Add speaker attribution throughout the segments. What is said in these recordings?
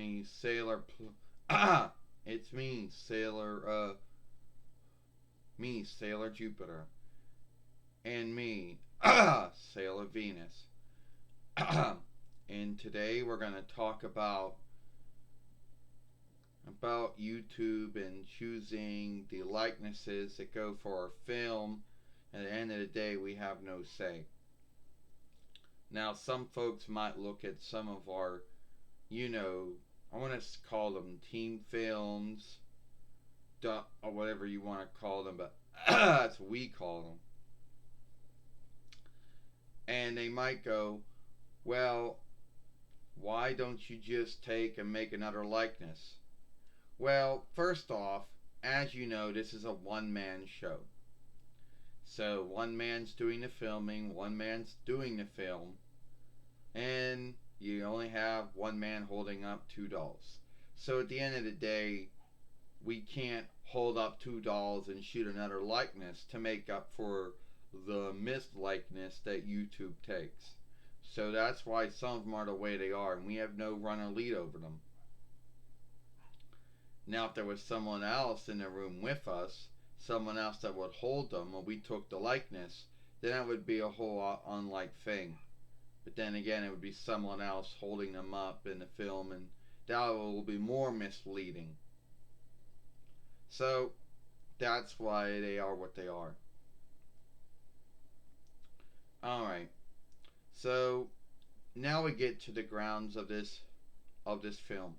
Speaker 1: me, Sailor. It's me, Sailor. Me, Sailor Jupiter, and me, Sailor Venus. And today we're gonna talk about YouTube and choosing the likenesses that go for our film. At the end of the day, we have no say. Now, some folks might look at some of our, I want to call them team films, or whatever you want to call them, but that's what we call them. And they might go, well, why don't you just take and make another likeness? Well, first off, as you know, this is a one man show. So one man's doing the filming, one man's doing the film, and you only have one man holding up two dolls. So at the end of the day, we can't hold up two dolls and shoot another likeness to make up for the missed likeness that YouTube takes. So that's why some of them are the way they are, and we have no run or lead over them. Now, if there was someone else in the room with us, someone else that would hold them, and we took the likeness, then that would be a whole unlike thing. But then again, it would be someone else holding them up in the film, and that will be more misleading. So that's why they are what they are. Alright. So now we get to the grounds of this film.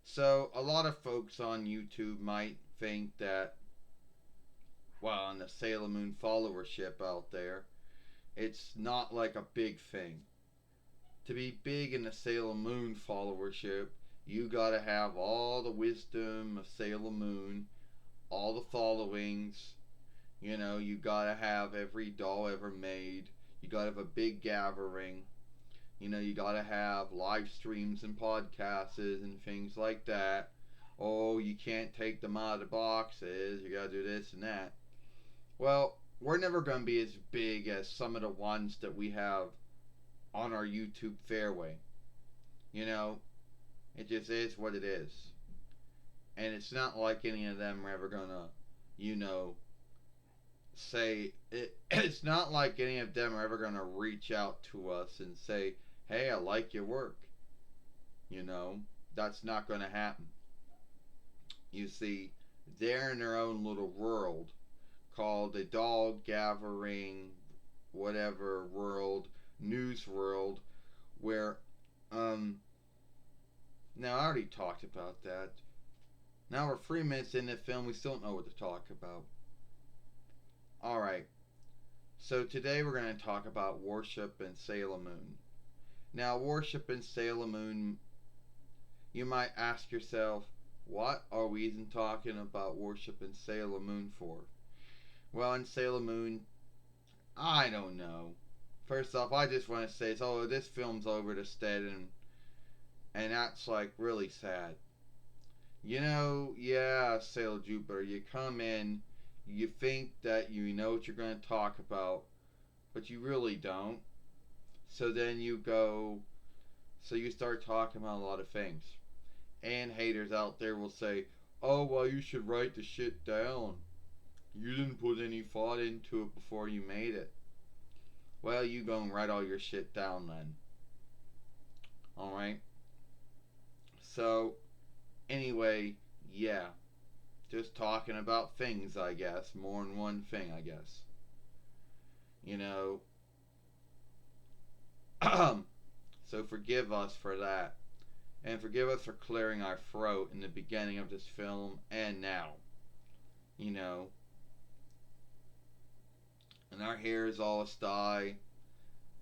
Speaker 1: So a lot of folks on YouTube might think that, well, on the Sailor Moon followership out there, it's not like a big thing. To be big in the Sailor Moon followership, you gotta have all the wisdom of Sailor Moon, all the followings. You gotta have every doll ever made. You gotta have a big gathering. You gotta have live streams and podcasts and things like that. Oh, you can't take them out of the boxes. You gotta do this and that. Well, we're never gonna be as big as some of the ones that we have on our YouTube fairway. It just is what it is. And it's not like any of them are ever gonna, you know, say it's not like any of them are ever gonna reach out to us and say, "Hey, I like your work." You know, that's not gonna happen. You see, they're in their own little world called the dog gathering, whatever world, news world, where now I already talked about that. Now we're 3 minutes in the film, we still don't know what to talk about. Alright, so today we're going to talk about Worship and Sailor Moon. Now, Worship and Sailor Moon, you might ask yourself, what are we even talking about Worship and Sailor Moon for? Well, in Sailor Moon, I don't know. First off, I just want to say, so this film's over to Stead, and that's like really sad. Yeah, Sailor Jupiter, you come in, you think that you know what you're going to talk about, but you really don't. So then you start talking about a lot of things. And haters out there will say, oh, well, you should write the shit down. You didn't put any thought into it before you made it. Well, you go and write all your shit down then. Alright? So, anyway, yeah. Just talking about things, I guess. More than one thing, I guess. You know. So forgive us for that. And forgive us for clearing our throat in the beginning of this film and now. You know. And our hair is all asty.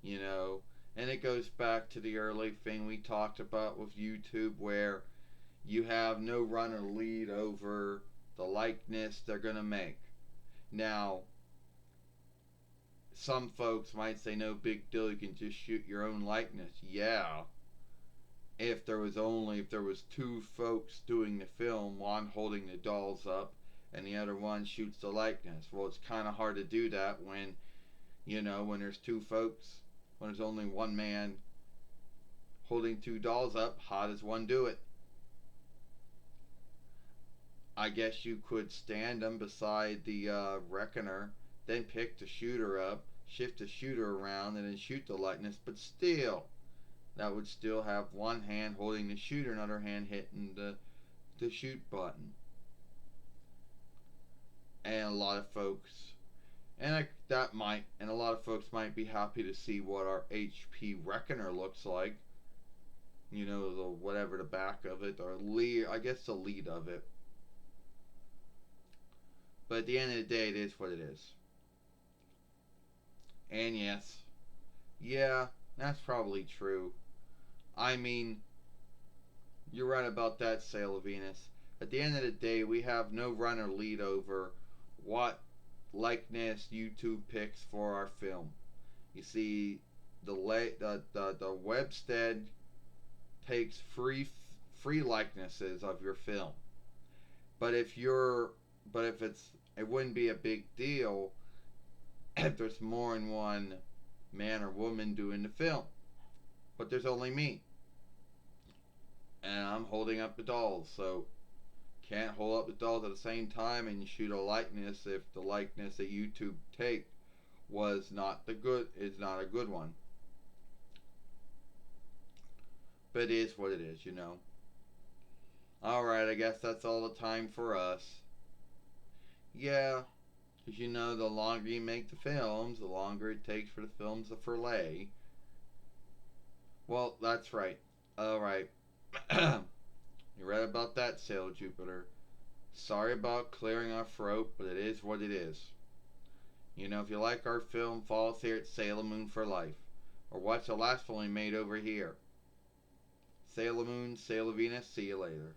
Speaker 1: You know. And it goes back to the early thing we talked about with YouTube where you have no run or lead over the likeness they're going to make. Now, some folks might say no big deal, you can just shoot your own likeness. Yeah. If there was two folks doing the film, one holding the dolls up and the other one shoots the likeness. Well, it's kind of hard to do that when there's two folks, when there's only one man holding two dolls up. How does one do it? I guess you could stand them beside the reckoner, then pick the shooter up, shift the shooter around, and then shoot the likeness. But still, that would still have one hand holding the shooter, another hand hitting the shoot button. And a lot of folks, and a lot of folks might be happy to see what our HP Reckoner looks like. You know, the whatever the back of it, or lead, I guess the lead of it. But at the end of the day, it is what it is. And yes, yeah, that's probably true. I mean, you're right about that, Sailor Venus. At the end of the day, we have no run or lead over what likeness YouTube picks for our film. You see, the Webstead takes free likenesses of your film, but if it wouldn't be a big deal if there's more than one man or woman doing the film. But there's only me, and I'm holding up the dolls, so can't hold up the dolls at the same time and shoot a likeness if the likeness that YouTube take is not a good one. But it is what it is, you know. Alright, I guess that's all the time for us. Yeah, because you know, the longer you make the films, the longer it takes for the films to fillet. Well, that's right. Alright. You read about that, Sailor Jupiter. Sorry about clearing our throat, but it is what it is. You know, if you like our film, follow us here at Sailor Moon for Life. Or watch the last one we made over here. Sailor Moon, Sailor Venus, see you later.